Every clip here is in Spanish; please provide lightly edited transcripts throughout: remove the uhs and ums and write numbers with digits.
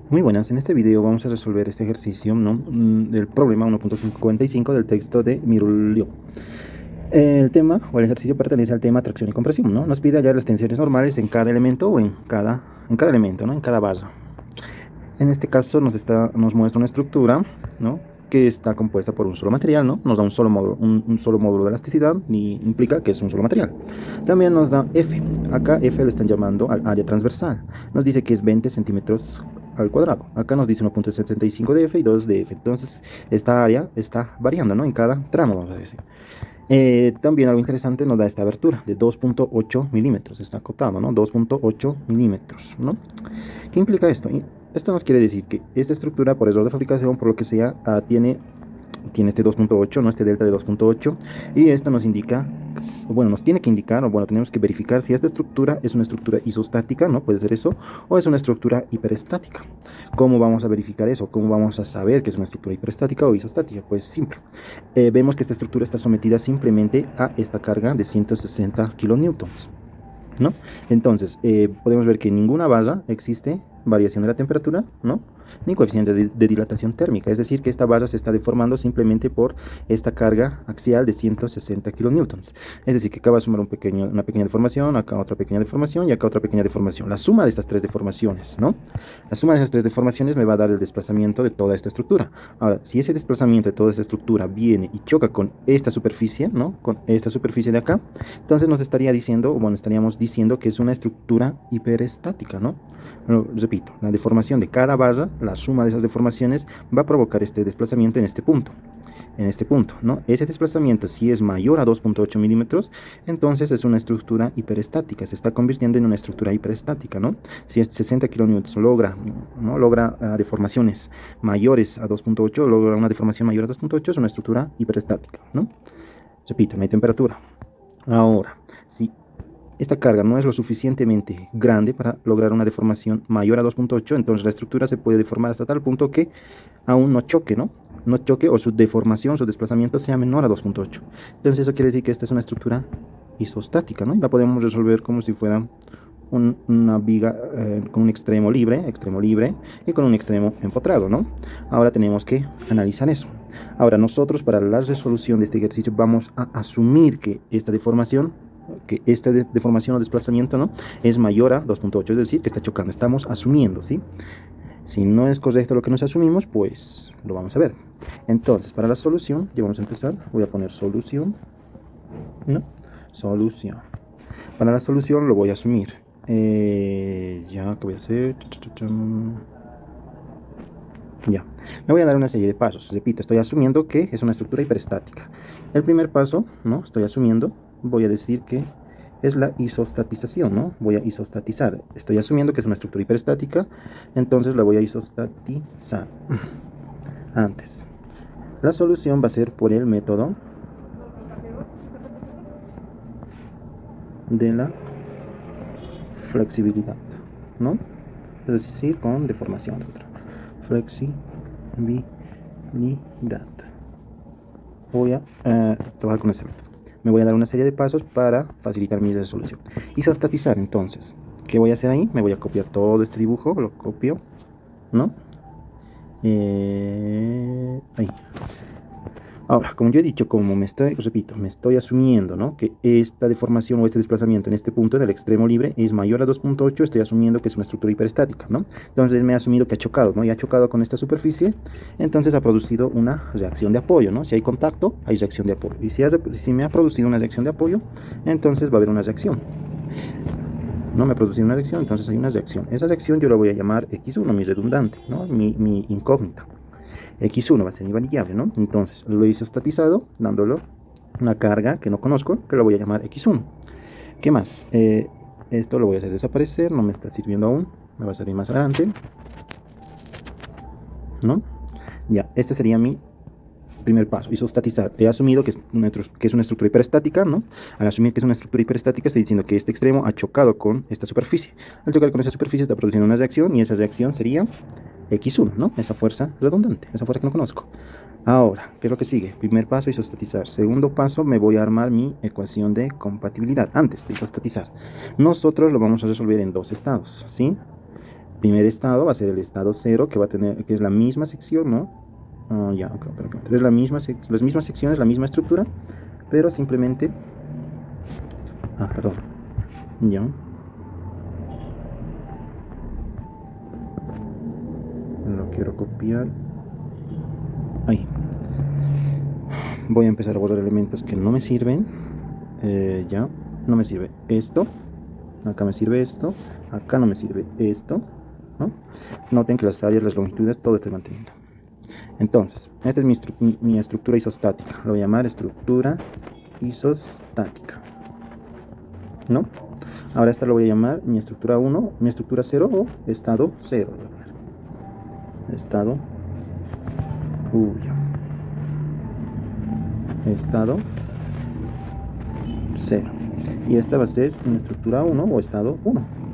Muy buenas, en este video vamos a resolver este ejercicio, ¿no? Del problema 1.55 del texto de Mirulio. El tema o el ejercicio pertenece al tema tracción y compresión, ¿no? Nos pide hallar las tensiones normales en cada elemento o en cada elemento, ¿no? En cada barra. En este caso nos muestra una estructura, ¿no? Que está compuesta por un solo material, ¿no? Nos da un solo módulo de elasticidad y implica que es un solo material. También nos da F. Acá F le están llamando al área transversal. Nos dice que es 20 centímetros al cuadrado. Acá nos dice 1.75 de F y 2 de F. Entonces, esta área está variando, ¿no? En cada tramo, vamos a decir. También algo interesante nos da esta abertura de 2.8 milímetros. Está acotado, ¿no? 2.8 milímetros, ¿no? ¿Qué implica esto? Esto nos quiere decir que esta estructura, por error de fabricación, por lo que sea, tiene este 2.8, ¿no? Este delta de 2.8, y esto nos indica, bueno, nos tiene que indicar, o bueno, tenemos que verificar si esta estructura es una estructura isostática, ¿no? Puede ser eso, o es una estructura hiperestática. ¿Cómo vamos a verificar eso? ¿Cómo vamos a saber que es una estructura hiperestática o isostática? Pues simple. Vemos que esta estructura está sometida simplemente a esta carga de 160 kilonewtons, ¿no? Entonces, podemos ver que en ninguna barra existe variación de la temperatura, ¿no? Ni coeficiente de dilatación térmica, es decir, que esta barra se está deformando simplemente por esta carga axial de 160 kilonewtons. Es decir, que acá va a sumar una pequeña deformación, acá otra pequeña deformación y acá otra pequeña deformación. La suma de estas tres deformaciones, ¿no? La suma de esas tres deformaciones me va a dar el desplazamiento de toda esta estructura. Ahora, si ese desplazamiento de toda esta estructura viene y choca con esta superficie, ¿no? Con esta superficie de acá, entonces nos estaría diciendo, o bueno, estaríamos diciendo que es una estructura hiperestática, ¿no? Repito, la deformación de cada barra, la suma de esas deformaciones va a provocar este desplazamiento en este punto, ¿no? Ese desplazamiento, si es mayor a 2.8 milímetros, entonces es una estructura hiperestática, se está convirtiendo en una estructura hiperestática, ¿no? Si es 60 kilonewtons logra deformaciones mayores a 2.8, logra una deformación mayor a 2.8, es una estructura hiperestática, ¿no? Repito, no hay temperatura. Ahora, si esta carga no es lo suficientemente grande para lograr una deformación mayor a 2.8, entonces la estructura se puede deformar hasta tal punto que aún no choque, ¿no? No choque o su deformación, su desplazamiento sea menor a 2.8. Entonces eso quiere decir que esta es una estructura isostática, ¿no? Y la podemos resolver como si fuera una viga con un extremo libre, y con un extremo empotrado, ¿no? Ahora tenemos que analizar eso. Ahora nosotros para la resolución de este ejercicio vamos a asumir que esta deformación o desplazamiento, ¿no? Es mayor a 2.8, es decir, que está chocando. Estamos asumiendo, ¿sí? Si no es correcto lo que nos asumimos, pues lo vamos a ver. Entonces, para la solución, ya vamos a empezar. Voy a poner solución, ¿no? Solución. Para la solución lo voy a asumir. Ya, ¿qué voy a hacer? Ya, me voy a dar una serie de pasos. Repito, estoy asumiendo que es una estructura hiperestática. El primer paso, ¿no? Estoy asumiendo, voy a decir que es la isostatización, ¿no? Voy a isostatizar. Estoy asumiendo que es una estructura hiperestática, entonces la voy a isostatizar. Antes, la solución va a ser por el método de la flexibilidad, ¿no? Es decir, con deformación. Flexibilidad. Voy a trabajar con este método. Me voy a dar una serie de pasos para facilitar mi resolución. Isostatizar, entonces, ¿qué voy a hacer ahí? Me voy a copiar todo este dibujo, lo copio, ¿no? Ahí. Ahora, como yo he dicho, repito, me estoy asumiendo, ¿no? Que esta deformación o este desplazamiento en este punto del extremo libre es mayor a 2.8, estoy asumiendo que es una estructura hiperestática, ¿no? Entonces me ha asumido que ha chocado, ¿no? Y ha chocado con esta superficie, entonces ha producido una reacción de apoyo, ¿no? Si hay contacto, hay reacción de apoyo. Y si me ha producido una reacción de apoyo, entonces va a haber una reacción. No me ha producido una reacción, entonces hay una reacción. Esa reacción yo la voy a llamar X1, mi redundante, ¿no? Mi incógnita. X1 va a ser mi variable, ¿no? Entonces lo he isostatizado dándolo una carga que no conozco, que lo voy a llamar X1. ¿Qué más? Esto lo voy a hacer desaparecer, no me está sirviendo aún, me va a salir más adelante, ¿no? Ya, este sería mi primer paso, isostatizar. He asumido que es una estructura hiperestática, ¿no? Al asumir que es una estructura hiperestática, estoy diciendo que este extremo ha chocado con esta superficie. Al chocar con esa superficie está produciendo una reacción y esa reacción sería X1, ¿no? Esa fuerza redundante, esa fuerza que no conozco. Ahora, ¿qué es lo que sigue? Primer paso, isostatizar. Segundo paso, me voy a armar mi ecuación de compatibilidad antes de isostatizar. Nosotros lo vamos a resolver en dos estados, ¿sí? primer estado va a ser el estado 0, que va a tener, que es la misma sección, ¿no? Ya, okay, es la misma las mismas secciones, la misma estructura, pero simplemente, perdón, ya. Lo quiero copiar. Ahí. Voy a empezar a borrar elementos que no me sirven. Ya, no me sirve esto. Acá me sirve esto. Acá no me sirve esto, ¿no? Noten que las áreas, las longitudes, todo estoy manteniendo. Entonces, esta es mi estructura isostática. Lo voy a llamar estructura isostática, ¿no? Ahora esta lo voy a llamar mi estructura 1, mi estructura 0 o estado 0. Estado estado 0. Y esta va a ser mi estructura 1 o estado 1.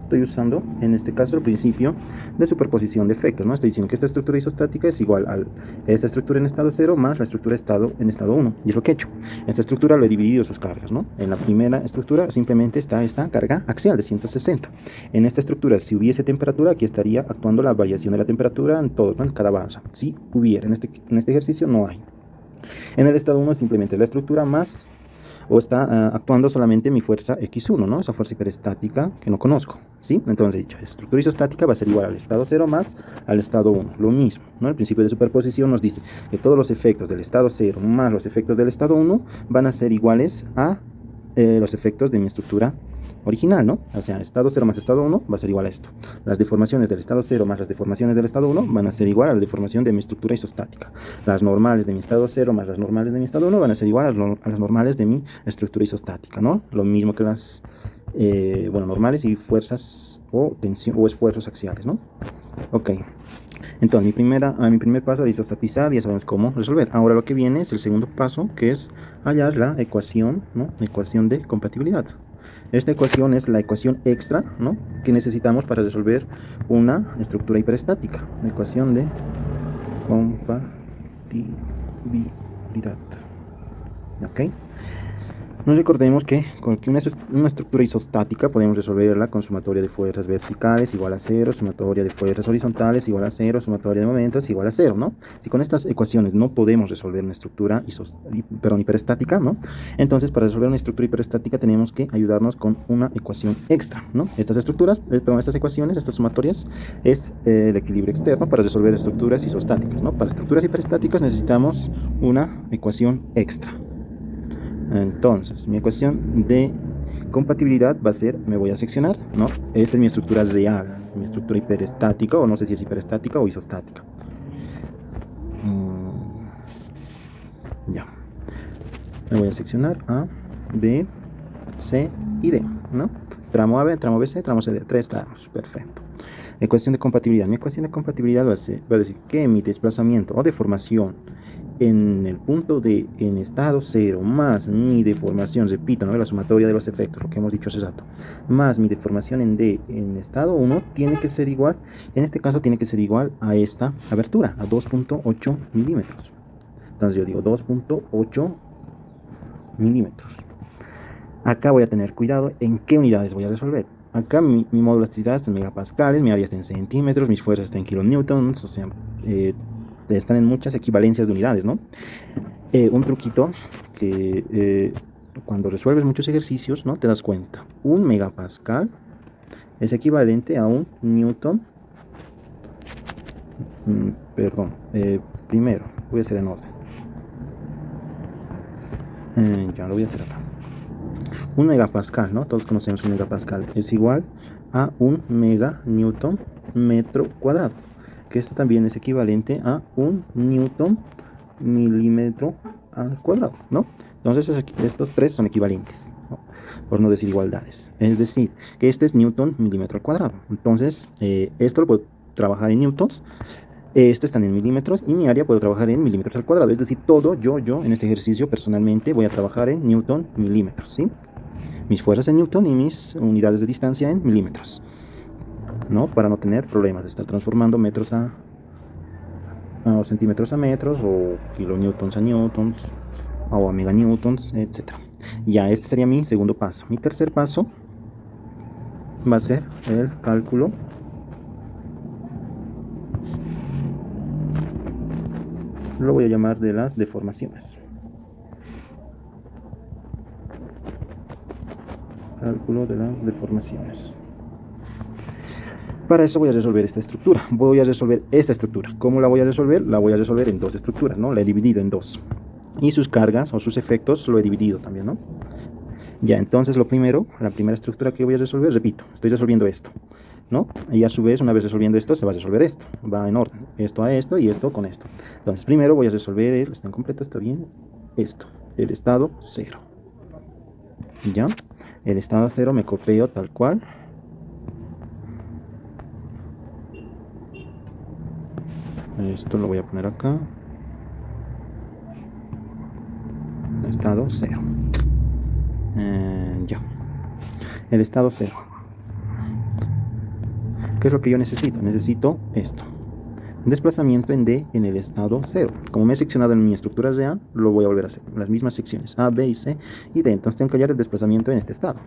Estoy usando en este caso el principio de superposición de efectos, ¿no? Estoy diciendo que esta estructura isostática es igual a esta estructura en estado 0 más la estructura estado en estado 1, y es lo que he hecho. Esta estructura lo he dividido sus cargas, ¿no? En la primera estructura simplemente está esta carga axial de 160. En esta estructura, si hubiese temperatura, aquí estaría actuando la variación de la temperatura en todo, ¿no? En cada balanza. Si hubiera, en este ejercicio no hay. En el estado 1 simplemente la estructura más, o está actuando solamente mi fuerza X1, ¿no? Esa fuerza hiperestática que no conozco, ¿sí? Entonces, dicho, estructura isostática va a ser igual al estado 0 más al estado 1, lo mismo, ¿no? El principio de superposición nos dice que todos los efectos del estado 0 más los efectos del estado 1 van a ser iguales a los efectos de mi estructura original, ¿no? O sea, estado 0 más estado 1 va a ser igual a esto. Las deformaciones del estado 0 más las deformaciones del estado 1 van a ser igual a la deformación de mi estructura isostática. Las normales de mi estado 0 más las normales de mi estado 1 van a ser igual a las normales de mi estructura isostática, ¿no? Lo mismo que las normales y fuerzas o tensión o esfuerzos axiales, ¿no? Ok. Entonces, mi primer paso era isostatizar, ya sabemos cómo resolver. Ahora lo que viene es el segundo paso, que es hallar la ecuación, ¿no? Ecuación de compatibilidad. Esta ecuación es la ecuación extra, ¿no? Que necesitamos para resolver una estructura hiperestática. La ecuación de compatibilidad. ¿Ok? Nos recordemos que con una estructura isostática podemos resolverla con sumatoria de fuerzas verticales igual a 0, sumatoria de fuerzas horizontales igual a 0, sumatoria de momentos igual a 0, ¿no? Si con estas ecuaciones no podemos resolver una estructura hiperestática, ¿no? Entonces, para resolver una estructura hiperestática tenemos que ayudarnos con una ecuación extra, ¿no? Estas ecuaciones, estas sumatorias, es el equilibrio externo para resolver estructuras isostáticas, ¿no? Para estructuras hiperestáticas necesitamos una ecuación extra. Entonces, mi ecuación de compatibilidad va a ser, me voy a seccionar, ¿no? Esta es mi estructura real, mi estructura hiperestática, o no sé si es hiperestática o isostática. Ya. Me voy a seccionar A, B, C y D, ¿no? Tramo A, B, tramo B, C, tramo C, D. 3 tramos, perfecto. Ecuación de compatibilidad. Mi ecuación de compatibilidad va a decir que mi desplazamiento o deformación en el punto D en estado 0 más mi deformación, repito, ¿no? La sumatoria de los efectos, lo que hemos dicho hace rato, más mi deformación en D en estado 1 tiene que ser igual, en este caso tiene que ser igual a esta abertura, a 2.8 milímetros. Entonces yo digo 2.8 milímetros. Acá voy a tener cuidado en qué unidades voy a resolver. Acá mi módulo de elasticidad está en megapascales, mi área está en centímetros, mis fuerzas están en kilonewtons, o sea, están en muchas equivalencias de unidades, ¿no? Un truquito que cuando resuelves muchos ejercicios, ¿no? Te das cuenta. Un megapascal es equivalente a un newton. Primero, voy a hacer en orden. Ya lo voy a hacer acá. Un megapascal, ¿no? Todos conocemos un megapascal. Es igual a un mega newton metro cuadrado, que esto también es equivalente a un newton milímetro al cuadrado, ¿no? Entonces estos tres son equivalentes, ¿no? Por no decir igualdades. Es decir, que este es newton milímetro al cuadrado. Entonces, esto lo puedo trabajar en newtons, esto está en milímetros y mi área puedo trabajar en milímetros al cuadrado. Es decir, todo yo en este ejercicio personalmente voy a trabajar en newton milímetros, ¿sí? Mis fuerzas en newton y mis unidades de distancia en milímetros, ¿no? Para no tener problemas de estar transformando metros a centímetros a metros, o kilonewtons a newtons, o a meganewtons, etc. Ya, este sería mi segundo paso. Mi tercer paso va a ser el cálculo lo voy a llamar de las deformaciones. Cálculo de las deformaciones. Para eso voy a resolver esta estructura. Voy a resolver esta estructura. ¿Cómo la voy a resolver? La voy a resolver en dos estructuras, ¿no? La he dividido en dos. Y sus cargas o sus efectos lo he dividido también, ¿no? Ya, entonces lo primero, la primera estructura que voy a resolver, repito, estoy resolviendo esto, ¿no? Y a su vez, una vez resolviendo esto, se va a resolver esto. Va en orden. Esto a esto y esto con esto. Entonces, primero voy a resolver el, está incompleto, está bien, esto, el estado 0. ¿Ya? El estado 0 me copio tal cual. Esto lo voy a poner acá. Estado 0. Ya. El estado 0. ¿Qué es lo que yo necesito? Necesito esto. Desplazamiento en D en el estado 0. Como me he seccionado en mi estructura real, lo voy a volver a hacer. Las mismas secciones A, B y C y D. Entonces tengo que hallar el desplazamiento en este estado.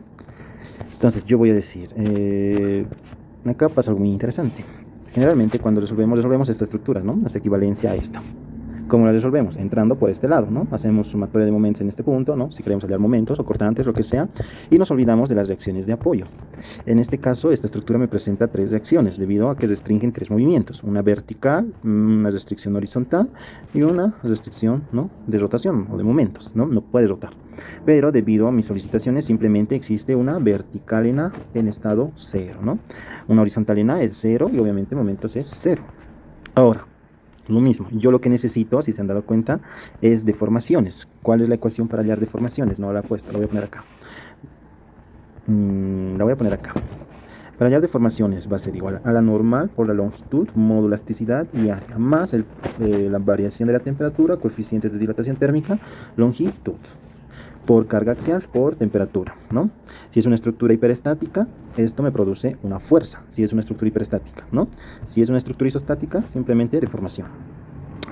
Entonces yo voy a decir, acá pasa algo muy interesante. Generalmente cuando resolvemos esta estructura, ¿no? Hace equivalencia a esta. ¿Cómo la resolvemos? Entrando por este lado, ¿no? Hacemos sumatoria de momentos en este punto, ¿no? Si queremos hallar momentos o cortantes, lo que sea, y nos olvidamos de las reacciones de apoyo. En este caso, esta estructura me presenta tres reacciones, debido a que restringen tres movimientos, una vertical, una restricción horizontal y una restricción, ¿no? De rotación o de momentos, ¿no? No puede rotar. Pero debido a mis solicitaciones, simplemente existe una vertical en A en estado 0, ¿no? Una horizontal en A es 0 y obviamente momentos es 0. Ahora, lo mismo, yo lo que necesito, si se han dado cuenta, es deformaciones. ¿Cuál es la ecuación para hallar deformaciones? No la he puesto, la voy a poner acá. La voy a poner acá. Para hallar deformaciones va a ser igual a la normal por la longitud, modo elasticidad y área, más la variación de la temperatura, coeficientes de dilatación térmica, longitud, por carga axial, por temperatura, ¿no? Si es una estructura hiperestática, esto me produce una fuerza, si es una estructura hiperestática, ¿no? Si es una estructura isostática, simplemente deformación.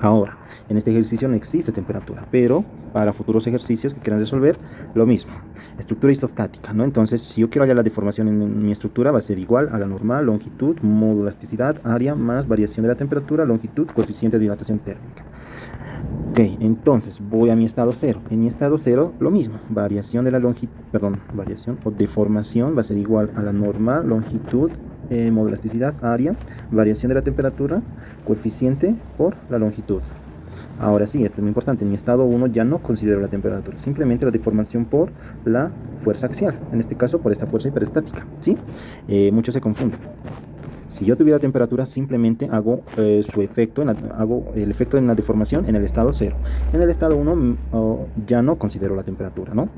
Ahora, en este ejercicio no existe temperatura, pero para futuros ejercicios que quieran resolver, lo mismo. Estructura isostática, ¿no? Entonces, si yo quiero hallar la deformación en mi estructura, va a ser igual a la normal, longitud, modo elasticidad, área, más variación de la temperatura, longitud, coeficiente de dilatación térmica. Ok, entonces voy a mi estado 0. En mi estado 0, lo mismo. Variación de la longitud, variación o deformación va a ser igual a la normal, longitud, modo elasticidad, área, variación de la temperatura, coeficiente por la longitud. Ahora sí, esto es muy importante. En mi estado 1 ya no considero la temperatura, simplemente la deformación por la fuerza axial. En este caso, por esta fuerza hiperestática. ¿Sí? Muchos se confunden. Si yo tuviera temperatura, simplemente hago hago el efecto en la deformación en el estado 0. En el estado 1 ya no considero la temperatura, ¿no?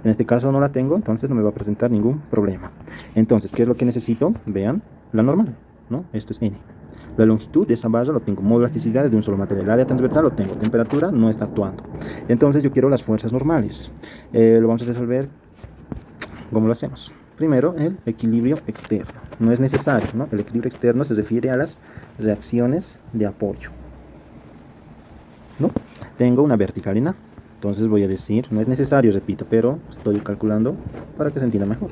En este caso no la tengo, entonces no me va a presentar ningún problema. Entonces, ¿qué es lo que necesito? Vean, la normal, ¿no? Esto es N. La longitud de esa barra lo tengo, modo elasticidad es de un solo material, el área transversal lo tengo, temperatura no está actuando. Entonces yo quiero las fuerzas normales. Lo vamos a resolver, ¿cómo lo hacemos? Primero, el equilibrio externo. No es necesario, ¿no? El equilibrio externo se refiere a las reacciones de apoyo, ¿no? Tengo una vertical en A. Entonces voy a decir, no es necesario, repito, pero estoy calculando para que se entienda mejor.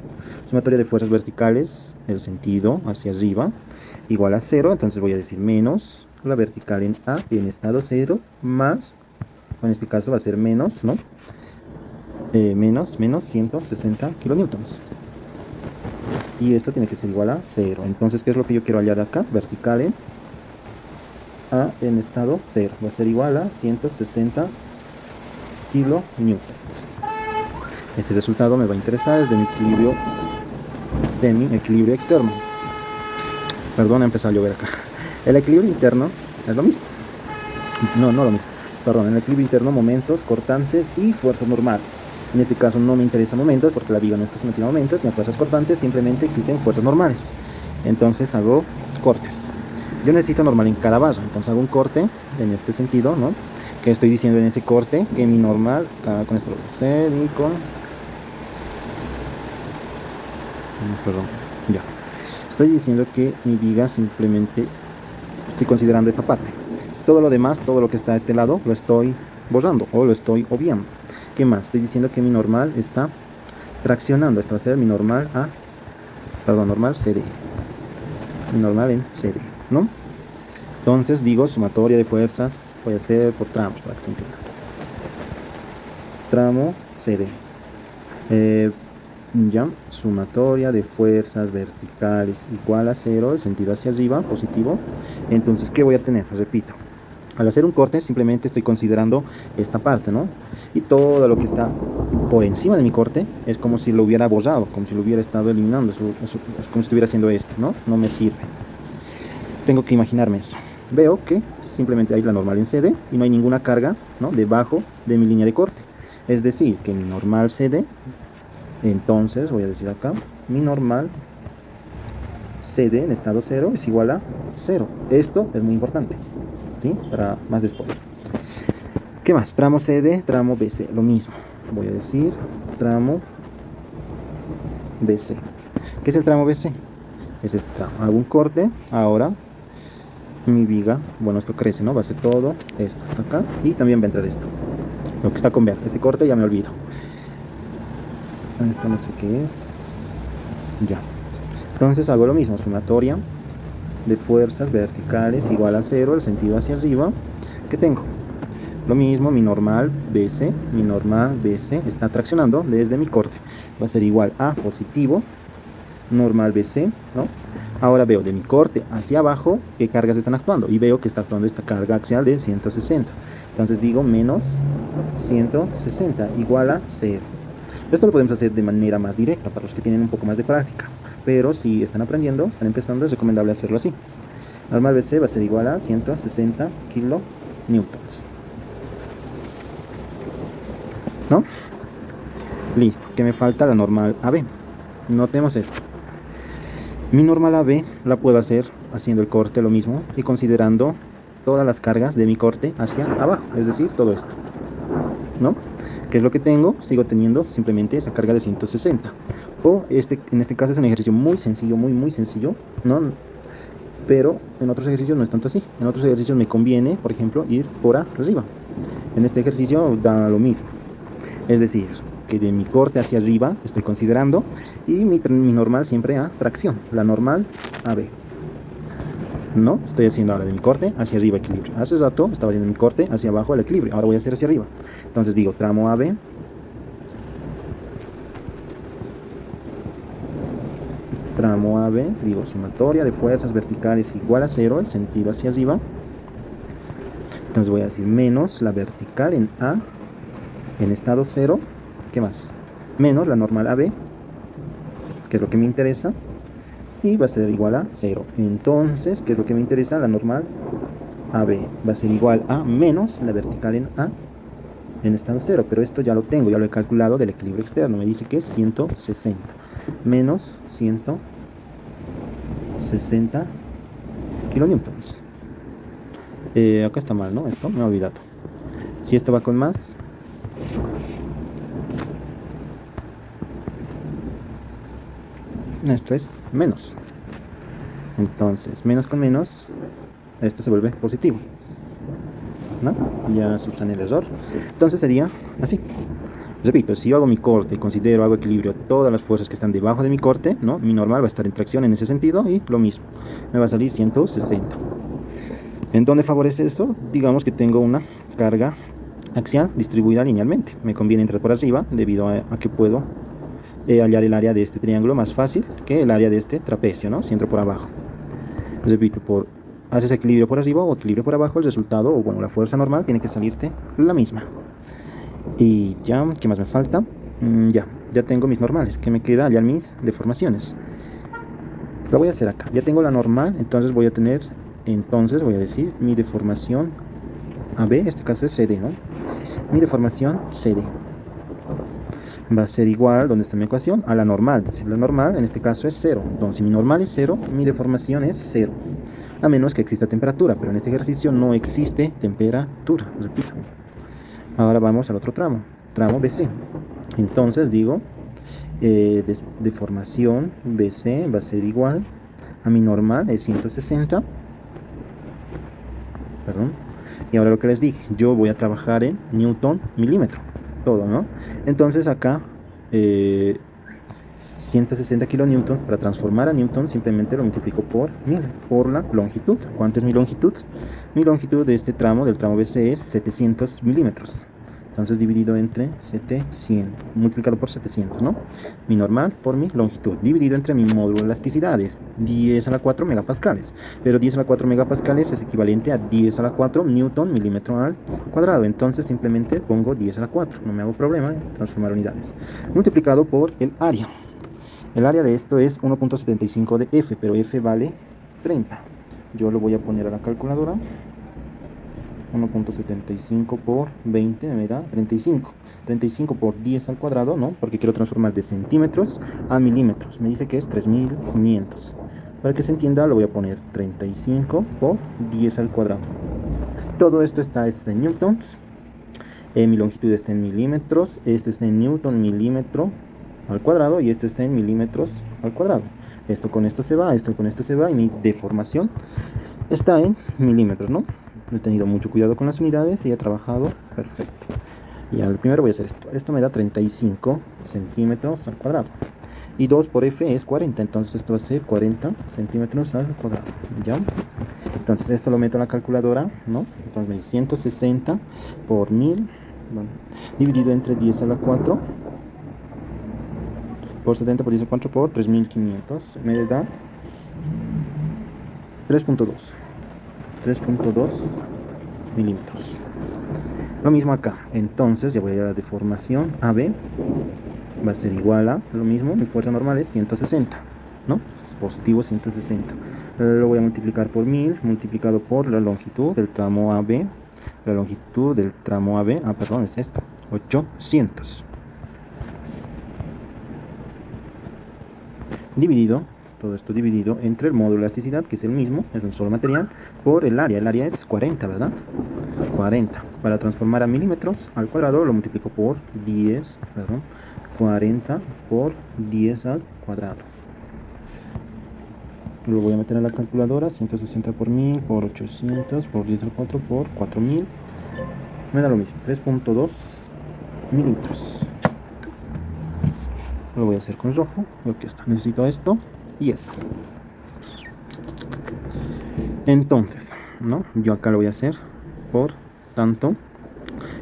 Sumatoria de fuerzas verticales, el sentido hacia arriba, igual a 0. Entonces voy a decir menos la vertical en A en estado 0, más, en este caso va a ser menos, ¿no? Menos 160 kilonewtons. Y esto tiene que ser igual a 0. Entonces, ¿qué es lo que yo quiero hallar acá? Vertical en A en estado 0. Va a ser igual a 160 kilonewtons. Este resultado me va a interesar, es de mi equilibrio externo. Perdón, ha empezado a llover acá. El equilibrio interno es lo mismo. No lo mismo. Perdón, en el equilibrio interno, momentos, cortantes y fuerzas normales. En este caso no me interesan momentos porque la viga no está sometida a momentos ni a fuerzas cortantes, simplemente existen fuerzas normales. Entonces hago cortes. Yo necesito normal en cada barra, entonces hago un corte en este sentido, ¿no? Que estoy diciendo en ese corte que mi normal, con esto lo voy a hacer y con... Perdón, ya. Estoy diciendo que mi viga simplemente estoy considerando esa parte. Todo lo demás, todo lo que está a este lado, lo estoy borrando o lo estoy obviando. ¿Qué más? Estoy diciendo que mi normal está traccionando. Esto va a ser mi normal normal CD. Mi normal en CD, ¿no? Entonces digo sumatoria de fuerzas, voy a hacer por tramos para que se entienda. Tramo CD. Ya, sumatoria de fuerzas verticales igual a 0, el sentido hacia arriba, positivo. Entonces, ¿qué voy a tener? Repito, al hacer un corte simplemente estoy considerando esta parte, ¿no? Y todo lo que está por encima de mi corte es como si lo hubiera borrado, como si lo hubiera estado eliminando, es como si estuviera haciendo esto, ¿no? No me sirve. Tengo que imaginarme eso. Veo que simplemente hay la normal en CD y no hay ninguna carga, ¿no?, debajo de mi línea de corte. Es decir, que mi normal CD, entonces voy a decir acá, mi normal CD en estado 0 es igual a 0. Esto es muy importante, ¿sí? Para más después. ¿Qué más? Tramo CD, tramo BC, lo mismo. Voy a decir tramo BC. ¿Qué es el tramo BC? Es este tramo. Hago un corte, ahora mi viga, bueno, esto crece, ¿no? Va a ser todo esto hasta acá y también va a entrar esto, lo que está con ver. Este corte ya me olvido. Esto no sé qué es. Ya. Entonces hago lo mismo, sumatoria de fuerzas verticales igual a 0, el sentido hacia arriba. ¿Qué tengo? Lo mismo, mi normal BC está traccionando desde mi corte. Va a ser igual a positivo, normal BC, ¿no? Ahora veo de mi corte hacia abajo qué cargas están actuando y veo que está actuando esta carga axial de 160. Entonces digo menos 160 igual a 0. Esto lo podemos hacer de manera más directa para los que tienen un poco más de práctica, pero si están aprendiendo, están empezando, es recomendable hacerlo así. Normal BC va a ser igual a 160 kilonewtons, ¿no? Listo. ¿Qué me falta? La normal AB. Notemos esto. Mi normal AB la puedo hacer haciendo el corte lo mismo y considerando todas las cargas de mi corte hacia abajo, es decir, todo esto, ¿no? ¿Qué es lo que tengo? Sigo teniendo simplemente esa carga de 160. O en este caso es un ejercicio muy sencillo, muy sencillo, ¿no? Pero en otros ejercicios no es tanto así. En otros ejercicios me conviene, por ejemplo, ir por arriba. En este ejercicio da lo mismo. Es decir, que de mi corte hacia arriba estoy considerando y mi normal siempre a tracción, la normal AB. No, estoy haciendo ahora de mi corte hacia arriba equilibrio. Hace rato estaba haciendo mi corte hacia abajo el equilibrio, ahora voy a hacer hacia arriba. Entonces digo tramo AB, digo sumatoria de fuerzas verticales igual a 0, el sentido hacia arriba. Entonces voy a decir menos la vertical en A en estado 0. ¿Qué más? Menos la normal AB, que es lo que me interesa, y va a ser igual a 0. Entonces, ¿qué es lo que me interesa? La normal AB va a ser igual a menos la vertical en A en estado 0, pero esto ya lo tengo, ya lo he calculado del equilibrio externo, me dice que es 160, menos 160 kilonewtons. Acá está mal, ¿no? Esto me he olvidado. Si esto va con más, esto es menos. Entonces, menos con menos, esto se vuelve positivo, ¿no? Ya subsané el error. Entonces sería así. Repito, si yo hago mi corte y considero, hago equilibrio todas las fuerzas que están debajo de mi corte, ¿no? Mi normal va a estar en tracción en ese sentido y lo mismo. Me va a salir 160. ¿En dónde favorece eso? Digamos que tengo una carga axial distribuida linealmente. Me conviene entrar por arriba debido a que puedo hallar el área de este triángulo más fácil que el área de este trapecio, ¿no? Si entro por abajo. Repito, haces equilibrio por arriba o equilibrio por abajo, el resultado, o bueno, la fuerza normal tiene que salirte la misma. Y ya, ¿qué más me falta? Ya tengo mis normales. ¿Qué me queda? Hallar mis deformaciones. La voy a hacer acá. Ya tengo la normal, entonces voy a decir mi deformación AB, en este caso es CD, ¿no? Mi deformación CD va a ser igual, ¿dónde está mi ecuación? A la normal. La normal en este caso es 0. Entonces, si mi normal es 0, mi deformación es 0. A menos que exista temperatura, pero en este ejercicio no existe temperatura. Repito. Ahora vamos al otro tramo, tramo BC. Entonces digo, deformación BC va a ser igual a mi normal, es 160. Perdón. Y ahora lo que les dije, yo voy a trabajar en Newton milímetro. Todo, ¿no? Entonces acá 160 kilonewtons. Para transformar a newton simplemente lo multiplico por 1000, por la longitud. ¿Cuánto es mi longitud? Mi longitud de este tramo, del tramo BC, es 700 milímetros. Entonces dividido entre 700, multiplicado por 700, ¿no? Mi normal por mi longitud, dividido entre mi módulo de elasticidad, es 10 a la 4 megapascales. Pero 10 a la 4 megapascales es equivalente a 10 a la 4 newton milímetro al cuadrado. Entonces simplemente pongo 10 a la 4, no me hago problema en transformar unidades. Multiplicado por el área. El área de esto es 1.75 de F, pero F vale 30. Yo lo voy a poner a la calculadora. 1.75 por 20 me da 35. 35 por 10 al cuadrado, ¿no? Porque quiero transformar de centímetros a milímetros. Me dice que es 3500. Para que se entienda, lo voy a poner 35 por 10 al cuadrado. Todo esto está en newtons. Mi longitud está en milímetros. Este está en newton milímetro al cuadrado. Y este está en milímetros al cuadrado. Esto con esto se va, esto con esto se va. Y mi deformación está en milímetros, ¿no? He tenido mucho cuidado con las unidades y he trabajado perfecto. Y al primero voy a hacer esto. Esto me da 35 centímetros al cuadrado. Y 2 por F es 40. Entonces esto va a ser 40 centímetros al cuadrado. ¿Ya? Entonces esto lo meto a la calculadora, ¿no? Entonces me da 160 por 1000. Bueno, dividido entre 10 a la 4. Por 70 por 10 a la 4 por 3500. Me da 3.2 milímetros. Lo mismo acá. Entonces ya voy a ir a la deformación. AB va a ser igual a lo mismo. Mi fuerza normal es 160, ¿no? Es positivo 160. Lo voy a multiplicar por 1000, multiplicado por la longitud del tramo AB. La longitud del tramo AB, perdón, es esto, 800. Dividido, todo esto dividido entre el módulo de elasticidad, que es el mismo, es un solo material, por el área. El área es 40, ¿verdad? 40. Para transformar a milímetros al cuadrado lo multiplico por 10, perdón, 40 por 10 al cuadrado. Lo voy a meter a la calculadora. 160 por 1000 por 800 por 10 al 4 por 4000. Me da lo mismo, 3.2 milímetros. Lo voy a hacer con rojo. Aquí está. Necesito esto y esto. Entonces, ¿no? Yo acá lo voy a hacer. Por tanto,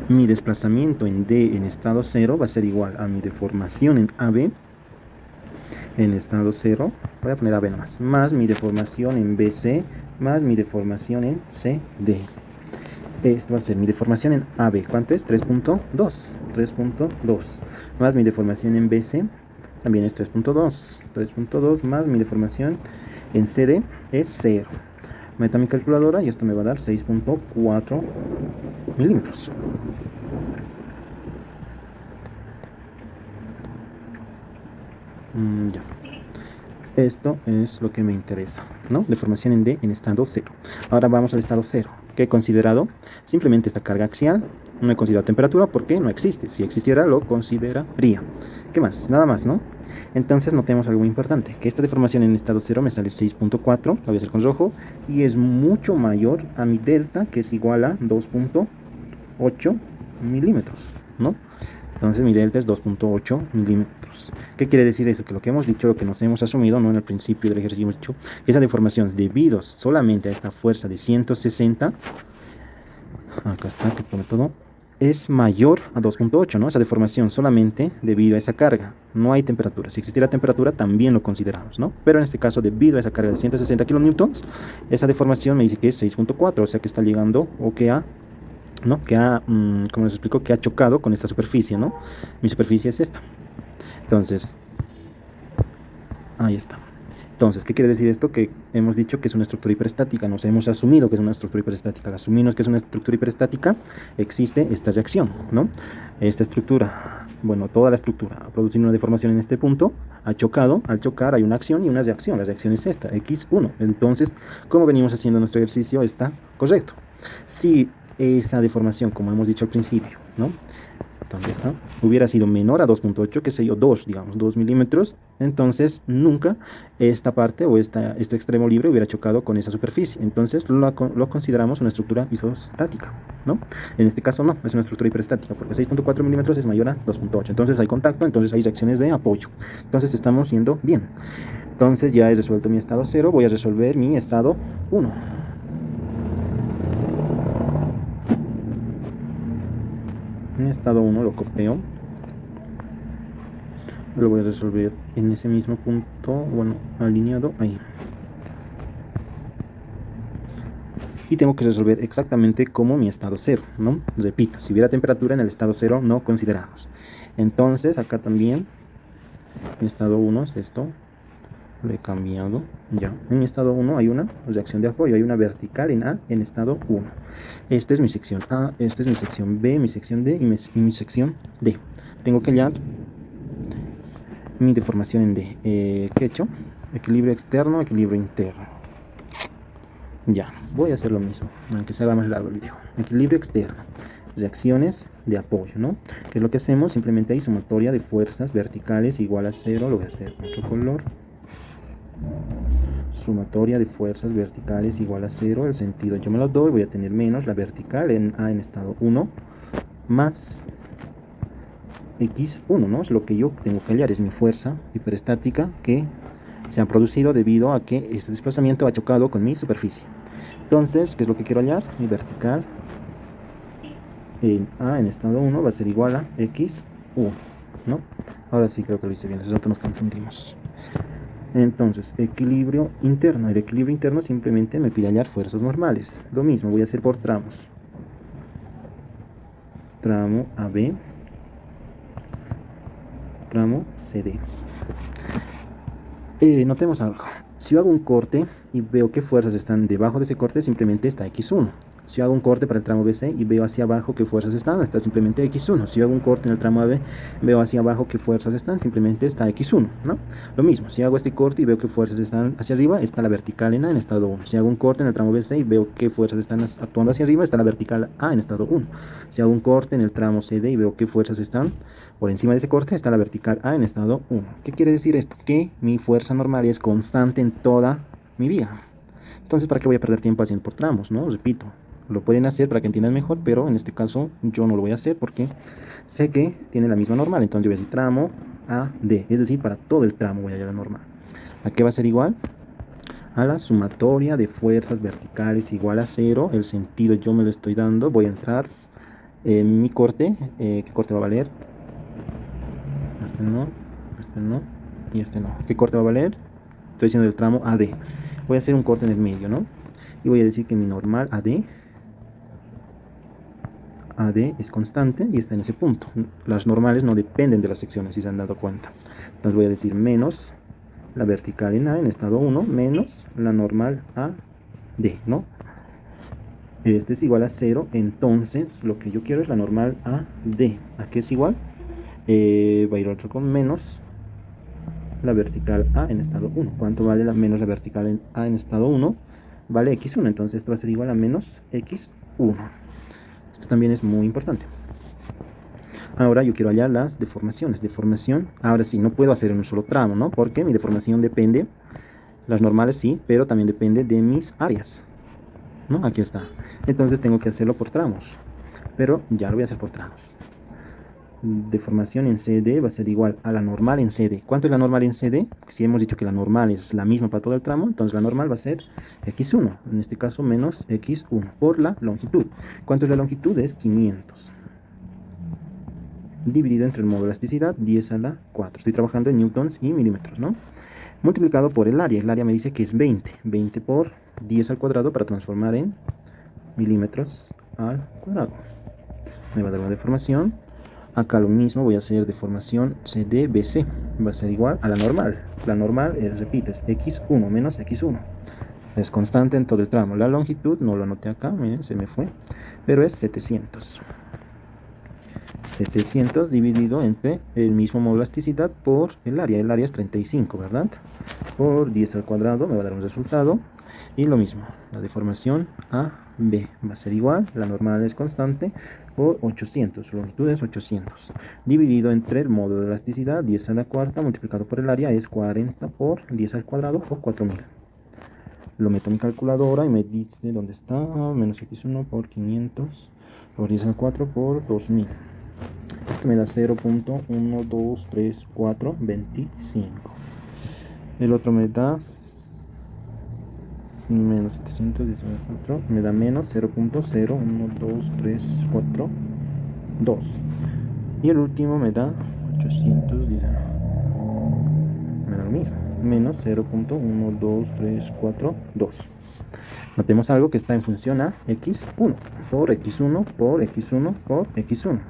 mi desplazamiento en D en estado 0 va a ser igual a mi deformación en AB en estado 0. Voy a poner AB nomás. Más mi deformación en BC más mi deformación en CD. Esto va a ser mi deformación en AB. ¿Cuánto es? 3.2. 3.2. Más mi deformación en BC también es 3.2. 3.2 más mi deformación en CD es 0. Meto mi calculadora y esto me va a dar 6.4 milímetros. Ya. Esto es lo que me interesa, ¿no? Deformación en D en estado 0. Ahora vamos al estado 0. ¿Qué he considerado? Simplemente esta carga axial. No he considerado temperatura porque no existe. Si existiera, lo consideraría. ¿Qué más? Nada más, ¿no? Entonces notemos algo muy importante, que esta deformación en estado 0 me sale 6.4, lo voy a hacer con rojo, y es mucho mayor a mi delta, que es igual a 2.8 milímetros, ¿no? Entonces mi delta es 2.8 milímetros. ¿Qué quiere decir eso? Que lo que hemos dicho, lo que nos hemos asumido, ¿no? En el principio del ejercicio hemos dicho que esa deformación debido solamente a esta fuerza de 160, acá está, que pone todo, es mayor a 2.8, ¿no? Esa deformación solamente debido a esa carga. No hay temperatura. Si existiera temperatura también lo consideramos, ¿no? Pero en este caso, debido a esa carga de 160 kilonewtons, esa deformación me dice que es 6.4, o sea que está llegando o que ha, ¿no? Que ha, como les explico, que ha chocado con esta superficie, ¿no? Mi superficie es esta. Entonces, ahí está. Entonces, ¿qué quiere decir esto? Que hemos dicho que es una estructura hiperestática, nos hemos asumido que es una estructura hiperestática. Al asumirnos que es una estructura hiperestática, existe esta reacción, ¿no? Esta estructura, bueno, toda la estructura ha producido una deformación en este punto, ha chocado, al chocar hay una acción y una reacción. La reacción es esta, X1. Entonces, como venimos haciendo nuestro ejercicio, está correcto. Si esa deformación, como hemos dicho al principio, ¿no? ¿Dónde está? Hubiera sido menor a 2.8, qué sé yo, 2, digamos, 2 milímetros. Entonces, nunca esta parte o este extremo libre hubiera chocado con esa superficie. Entonces, lo consideramos una estructura isostática, ¿no? En este caso, no, es una estructura hiperestática, porque 6.4 milímetros es mayor a 2.8. Entonces, hay contacto, entonces hay reacciones de apoyo. Entonces, estamos yendo bien. Entonces, ya he resuelto mi estado 0, voy a resolver mi estado 1. En estado 1 lo copio, lo voy a resolver en ese mismo punto, bueno, alineado ahí, y tengo que resolver exactamente como mi estado 0, ¿no? Repito, si hubiera temperatura en el estado 0 no consideramos. Entonces acá también mi estado 1 es esto, lo he cambiado ya. En mi estado 1 hay una reacción de apoyo, hay una vertical en A en estado 1. Esta es mi sección A, esta es mi sección B, mi sección D y mi sección D. Tengo que hallar mi deformación en D. ¿Qué he hecho? Equilibrio externo, equilibrio interno. Ya, voy a hacer lo mismo, aunque se haga más largo el video. Equilibrio externo, reacciones de apoyo, ¿no? ¿Qué es lo que hacemos? Simplemente hay sumatoria de fuerzas verticales igual a 0. Lo voy a hacer con otro color. Sumatoria de fuerzas verticales igual a 0. El sentido yo me lo doy, voy a tener menos la vertical en A en estado 1 más x1, ¿no? Es lo que yo tengo que hallar, es mi fuerza hiperestática que se ha producido debido a que este desplazamiento ha chocado con mi superficie. Entonces, ¿qué es lo que quiero hallar? Mi vertical en A en estado 1 va a ser igual a x1, ¿no? Ahora sí creo que lo hice bien, nosotros nos confundimos. Entonces, equilibrio interno. El equilibrio interno simplemente me pide hallar fuerzas normales. Lo mismo, voy a hacer por tramos. Tramo AB, tramo CD. Notemos algo. Si yo hago un corte y veo qué fuerzas están debajo de ese corte, simplemente está x1. Si yo hago un corte para el tramo BC y veo hacia abajo qué fuerzas están, está simplemente x1. Si yo hago un corte en el tramo AB, veo hacia abajo qué fuerzas están, simplemente está x1, ¿no? Lo mismo, si hago este corte y veo qué fuerzas están hacia arriba, está la vertical en A en estado 1. Si hago un corte en el tramo BC y veo qué fuerzas están actuando hacia arriba, está la vertical A en estado 1. Si hago un corte en el tramo CD y veo qué fuerzas están por encima de ese corte, está la vertical A en estado 1. ¿Qué quiere decir esto? Que mi fuerza normal es constante en toda mi vía. Entonces, ¿para qué voy a perder tiempo haciendo por tramos, no? Repito. Lo pueden hacer para que entiendan mejor, pero en este caso yo no lo voy a hacer porque sé que tiene la misma normal. Entonces yo voy a decir tramo AD, es decir, para todo el tramo voy a hallar la normal. ¿A qué va a ser igual? A la sumatoria de fuerzas verticales igual a 0. El sentido yo me lo estoy dando. Voy a entrar en mi corte. ¿Qué corte va a valer? Este no y este no. ¿Qué corte va a valer? Estoy diciendo el tramo AD. Voy a hacer un corte en el medio, ¿no? Y voy a decir que mi normal AD es constante y está en ese punto. Las normales no dependen de las secciones, si se han dado cuenta. Entonces voy a decir menos la vertical en A en estado 1 menos la normal AD, ¿no? Este es igual a 0, entonces lo que yo quiero es la normal AD. ¿A qué es igual? Va a ir otro con menos la vertical A en estado 1. ¿Cuánto vale menos la vertical en A en estado 1? Vale x1, entonces esto va a ser igual a menos x1. Esto también es muy importante. Ahora yo quiero hallar las deformaciones. Deformación, ahora sí, no puedo hacer en un solo tramo, ¿no? Porque mi deformación depende, las normales sí, pero también depende de mis áreas, ¿no? Aquí está. Entonces tengo que hacerlo por tramos, pero ya lo voy a hacer por tramos. Deformación en CD va a ser igual a la normal en CD. ¿Cuánto es la normal en CD? Si hemos dicho que la normal es la misma para todo el tramo, entonces la normal va a ser x1, en este caso menos x1 por la longitud. ¿Cuánto es la longitud? Es 500 dividido entre el modo de elasticidad, 10 a la 4. Estoy trabajando en newtons y milímetros, ¿no? Multiplicado por el área me dice que es 20 por 10 al cuadrado para transformar en milímetros al cuadrado. Me va a dar una deformación. Acá lo mismo, voy a hacer deformación CDBC, va a ser igual a la normal. La normal, repito, es x1 menos x1. Es constante en todo el tramo. La longitud, no lo anoté acá, miren, se me fue, pero es 700. 700 dividido entre el mismo modo de elasticidad por el área. El área es 35, ¿verdad? Por 10 al cuadrado me va a dar un resultado. Y lo mismo, la deformación AB va a ser igual, la normal es constante, por 800, su longitud es 800, dividido entre el modo de elasticidad, 10 a la cuarta, multiplicado por el área, es 40 por 10 al cuadrado, o 4000. Lo meto en mi calculadora y me dice dónde está, menos x1 por 500, por 10 al 4 por 2000. Esto me da 0.123425. El otro me da menos 714, me da menos 0.012342. Y el último me da 810, me da lo mismo, menos 0.12342. Notemos algo que está en función a x1 por x1 por x1 por x1.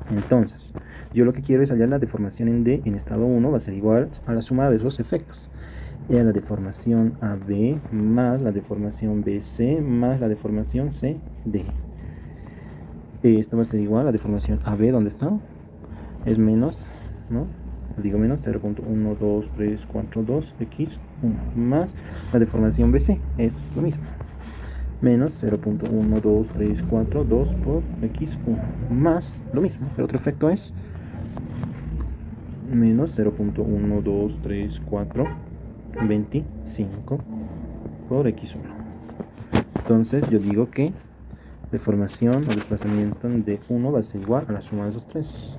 Entonces, yo lo que quiero es hallar la deformación en D en estado 1, va a ser igual a la suma de esos efectos. Y a la deformación AB más la deformación BC más la deformación CD. Esto va a ser igual a la deformación AB, ¿dónde está? Es menos, ¿no? Digo menos 0.12342x1 más la deformación BC, es lo mismo. Menos 0.12342 por x1 más lo mismo. El otro efecto es menos 0.1234225 por x1. Entonces yo digo que deformación o desplazamiento de 1 va a ser igual a la suma de esos tres.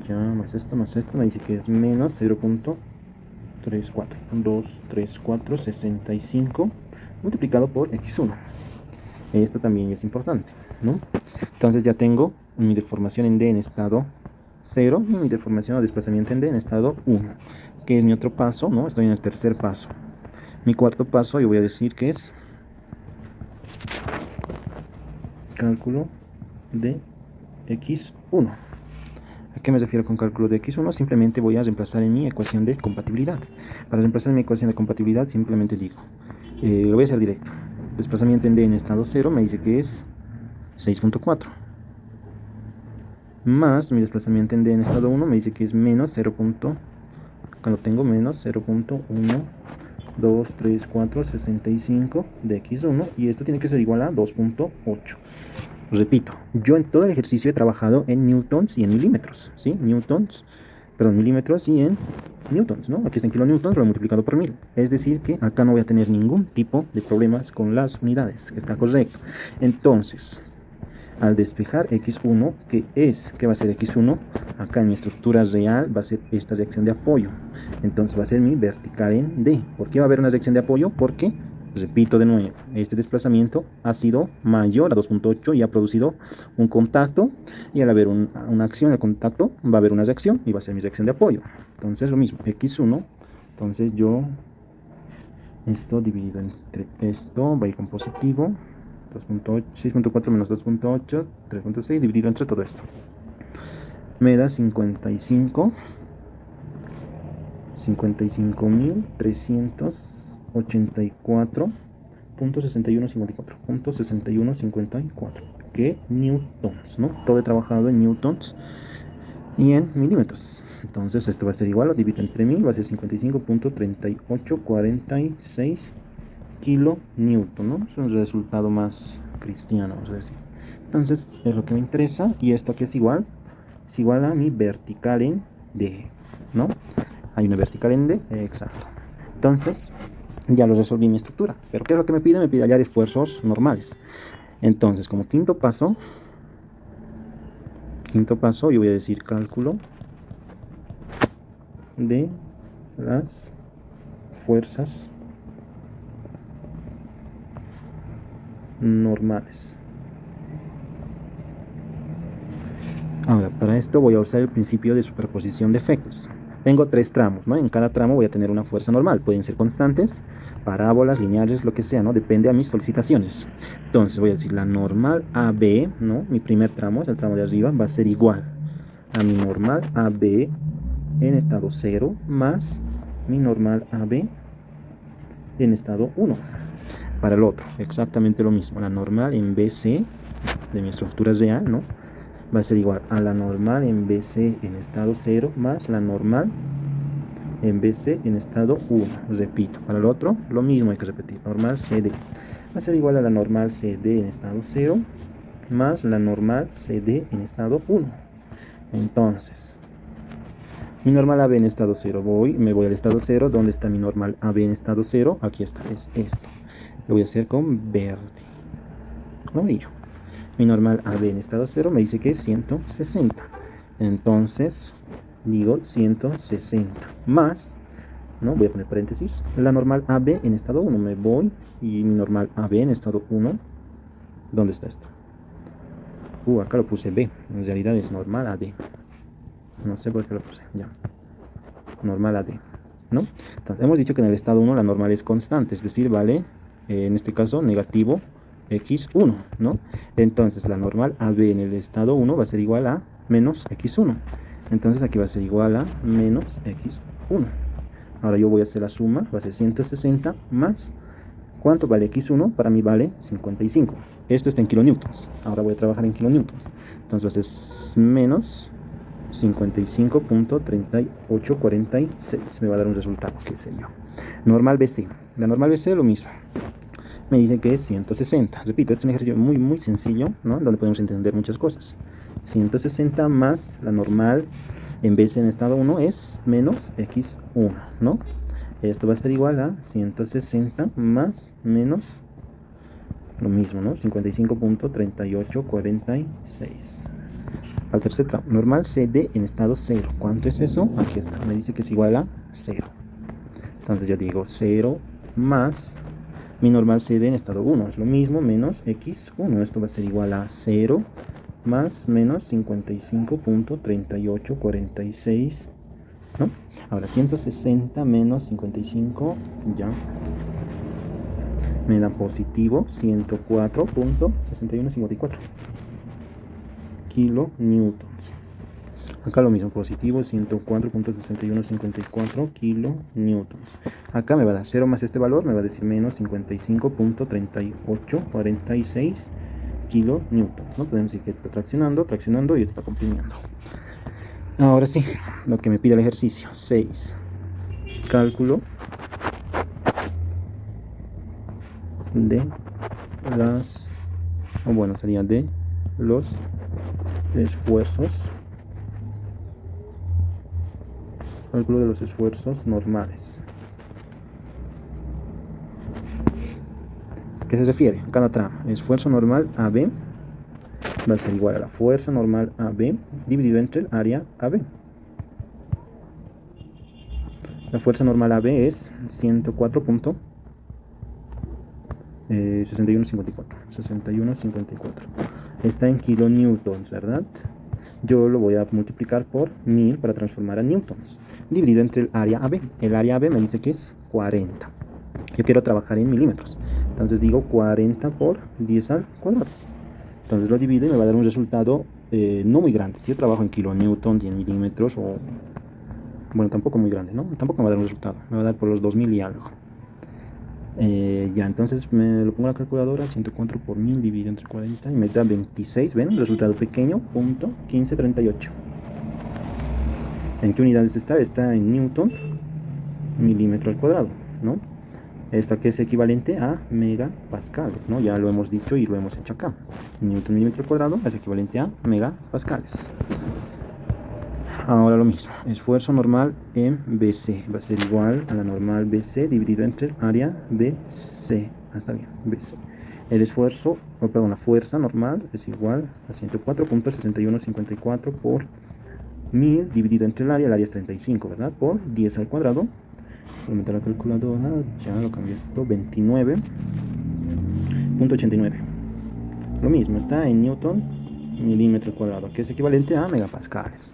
Ya más esto me dice que es menos 0.3423465 multiplicado por x1. Esto también es importante, ¿no? Entonces ya tengo mi deformación en D en estado 0 y mi deformación o desplazamiento en D en estado 1, que es mi otro paso, ¿no? Estoy en el tercer paso. Mi cuarto paso yo voy a decir que es cálculo de x1. ¿A qué me refiero con cálculo de x1? Simplemente voy a reemplazar en mi ecuación de compatibilidad. Para reemplazar en mi ecuación de compatibilidad simplemente digo, lo voy a hacer directo. Desplazamiento en D en estado 0 me dice que es 6.4. Más mi desplazamiento en D en estado 1 me dice que es menos 0. Cuando tengo menos 0.123465 de x1, y esto tiene que ser igual a 2.8. Repito, yo en todo el ejercicio he trabajado en newtons y en milímetros, ¿sí? Milímetros y en newtons, ¿no? Aquí está en kilonewtons, lo he multiplicado por 1000. Es decir que acá no voy a tener ningún tipo de problemas con las unidades, que está correcto. Entonces, al despejar x1, ¿qué va a ser x1? Acá en mi estructura real va a ser esta reacción de apoyo. Entonces va a ser mi vertical en D. ¿Por qué va a haber una reacción de apoyo? Porque, repito de nuevo, este desplazamiento ha sido mayor a 2.8 y ha producido un contacto, y al haber una acción, el contacto, va a haber una reacción y va a ser mi reacción de apoyo. Entonces lo mismo, x1, entonces yo, esto dividido entre esto, va a ir con positivo, 6.4 menos 2.8, 3.6, dividido entre todo esto. Me da 55.384.6154. ¿Qué? Newtons, ¿no? Todo he trabajado en newtons y en milímetros. Entonces esto va a ser igual, lo divido entre 1000, va a ser 55.3846 kilonewton, ¿no? Es un resultado más cristiano, vamos a decir. Entonces es lo que me interesa, y esto que es igual a mi vertical en D, ¿no? Hay una vertical en D, exacto. Entonces ya lo resolví mi estructura, pero ¿qué es lo que me pide? Me pide hallar esfuerzos normales. Entonces, como quinto paso, yo voy a decir cálculo de las fuerzas normales. Ahora, para esto voy a usar el principio de superposición de efectos. Tengo tres tramos, ¿no? En cada tramo voy a tener una fuerza normal. Pueden ser constantes, parábolas, lineares, lo que sea, ¿no? Depende a mis solicitaciones. Entonces voy a decir la normal AB, ¿no? Mi primer tramo, es el tramo de arriba, va a ser igual a mi normal AB en estado 0 más mi normal AB en estado 1. Para el otro, exactamente lo mismo. La normal en BC de mi estructura real, ¿no? Va a ser igual a la normal en BC en estado 0 más la normal en BC en estado 1. Repito, para el otro, lo mismo hay que repetir. Normal CD va a ser igual a la normal CD en estado 0 más la normal CD en estado 1. Entonces, mi normal AB en estado 0, me voy al estado 0. ¿Dónde está mi normal AB en estado 0? Aquí está, es esto. Lo voy a hacer con verde. Amarillo. Mi normal AB en estado 0 me dice que es 160. Entonces, digo 160 más, ¿no? Voy a poner paréntesis, la normal AB en estado 1. Me voy y mi normal AB en estado 1, ¿dónde está esto? Acá lo puse B, en realidad es normal AD. No sé por qué lo puse, ya. Normal AD, ¿no? Entonces, hemos dicho que en el estado 1 la normal es constante, es decir, vale, en este caso, negativo x1, ¿no? Entonces, la normal AB en el estado 1 va a ser igual a menos x1. Entonces, aquí va a ser igual a menos x1. Ahora yo voy a hacer la suma, va a ser 160 más, ¿cuánto vale x1? Para mí vale 55. Esto está en kilonewtons. Ahora voy a trabajar en kilonewtons. Entonces va a ser menos 55.3846. Me va a dar un resultado, qué sé yo. Normal BC. La normal BC lo mismo. Me dicen que es 160. Repito, este es un ejercicio muy, muy sencillo, ¿no? Donde podemos entender muchas cosas. 160 más la normal en BC en estado 1 es menos x1, ¿no? Esto va a ser igual a 160 más menos lo mismo, ¿no? 55.3846. Al tercer tramo, normal CD en estado 0. ¿Cuánto es eso? Aquí está, me dice que es igual a 0. Entonces yo digo 0 más mi normal CD en estado 1. Es lo mismo, menos x1. Esto va a ser igual a 0 más menos 55.3846, ¿no? Ahora 160 menos 55, ya me da positivo 104.6154 kilonewtons. Acá lo mismo, positivo 104.6154 kilonewtons. Acá me va a dar 0 más este valor, me va a decir menos 55.3846 kilonewtons, ¿no? Podemos decir que está traccionando y está comprimiendo. Ahora sí, lo que me pide el ejercicio 6. Cálculo de las, o bueno, sería de los esfuerzos. Cálculo de los esfuerzos normales. ¿Qué se refiere? Cada tramo. Esfuerzo normal AB va a ser igual a la fuerza normal AB dividido entre el área AB. La fuerza normal AB es 104.6154. Está en kilonewtons, ¿verdad? Yo lo voy a multiplicar por 1000 para transformar a newtons, dividido entre el área AB. El área AB me dice que es 40. Yo quiero trabajar en milímetros. Entonces digo 40 por 10 al cuadrado. Entonces lo divido y me va a dar un resultado no muy grande. Si yo trabajo en kilonewtons y en milímetros, o bueno, tampoco muy grande, ¿no? Tampoco me va a dar un resultado. Me va a dar por los 2000 y algo. Ya, entonces me lo pongo en la calculadora. 104 por 1000 dividido entre 40 y me da 26. ¿Ven? Un resultado pequeño, punto 1538. ¿En qué unidades está? Está en newton milímetro al cuadrado, ¿no? Esto que es equivalente a megapascales, ¿no? Ya lo hemos dicho y lo hemos hecho acá. Newton milímetro al cuadrado es equivalente a megapascales. Ahora lo mismo, esfuerzo normal en BC va a ser igual a la normal BC dividido entre el área BC. Está bien, BC. El esfuerzo, perdón, la fuerza normal es igual a 104.6154 por 1000 dividido entre el área es 35, ¿verdad? Por 10 al cuadrado. Voy a meter la calculadora, ya lo cambié esto, 29.89. Lo mismo, está en newton milímetro cuadrado, que es equivalente a megapascales.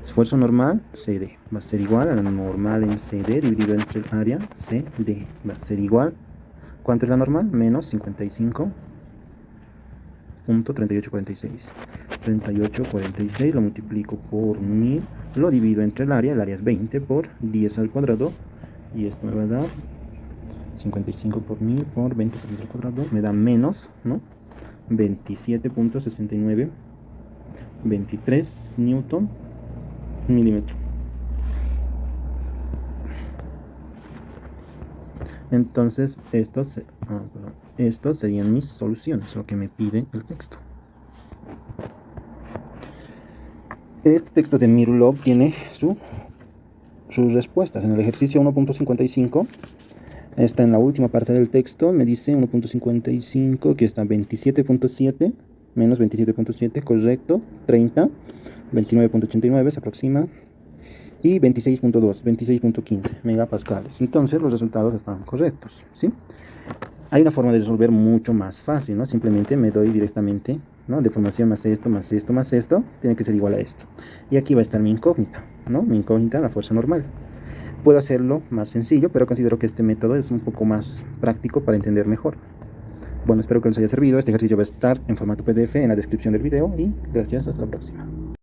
Esfuerzo normal CD va a ser igual a la normal en CD dividido entre el área CD. Va a ser igual, ¿cuánto es la normal? Menos 55.3846. 3846 lo multiplico por 1000, lo divido entre el área es 20 por 10 al cuadrado. Y esto me va a dar 55 por 1000 por 20 por 10 al cuadrado. Me da menos, ¿no? 27.69. 23 newton milímetro. Entonces, estos serían mis soluciones, lo que me pide el texto. Este texto de Mirulov tiene sus respuestas. En el ejercicio 1.55 está en la última parte del texto, me dice 1.55 que está 27.7 menos 27.7, correcto, 30, 29.89 se aproxima, y 26.2, 26.15 megapascales. Entonces los resultados están correctos, ¿sí? Hay una forma de resolver mucho más fácil, ¿no? Simplemente me doy directamente, ¿no? Deformación más esto, más esto, más esto, tiene que ser igual a esto. Y aquí va a estar mi incógnita, ¿no? Mi incógnita, la fuerza normal. Puedo hacerlo más sencillo, pero considero que este método es un poco más práctico para entender mejor. Bueno, espero que les haya servido. Este ejercicio va a estar en formato PDF en la descripción del video y gracias, hasta la próxima.